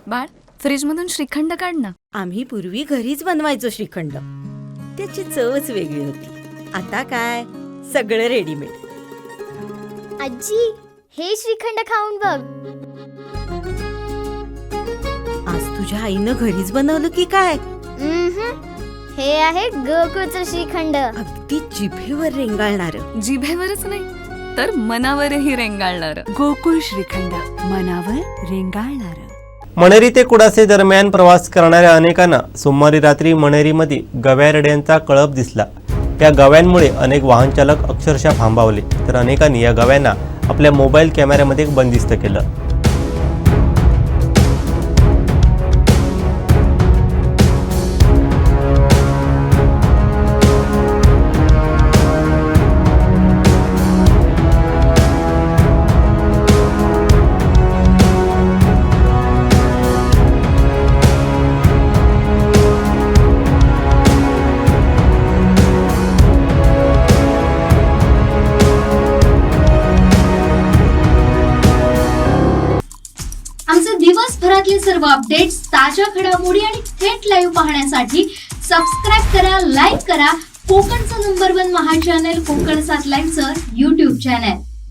बाळ, फ्रीजमधून श्रीखंड काढ ना. आम्ही पूर्वी घरीच बनवायचो श्रीखंड. त्याची चवच वेगळी होती. आता काय सगळं रेडीमेड. आजी, हे श्रीखंड खाऊन बघ. आज तुझ्या आईनं घरीच बनवलं की काय? हे आहे गोकुळचं श्रीखंड. अगदी जिभेवर रेंगाळणार. जिभेवरच नाही तर मनावरही रेंगाळणार. गोकुळ श्रीखंड, मनावर रेंगाळणार. मणेरी ते कुडासे दरम्यान प्रवास करणाऱ्या अनेकांना सोमवारी रात्री मणेरीमध्ये गव्यारेड्यांचा कळप दिसला. या गव्यांमुळे अनेक वाहन चालक अक्षरशः भांबावले, तर अनेकांनी या गव्यांना आपल्या मोबाईल कॅमेऱ्यामध्ये बंदिस्त केलं. आमचे दिवसभरातले सर्व अपडेट्स, ताज्या घडामोडी आणि थेट लाईव्ह पाहण्यासाठी सबस्क्राईब करा, लाईक करा कोकणचं नंबर 1 महा चॅनल कोकण 7 लाईव्हचं YouTube चॅनल.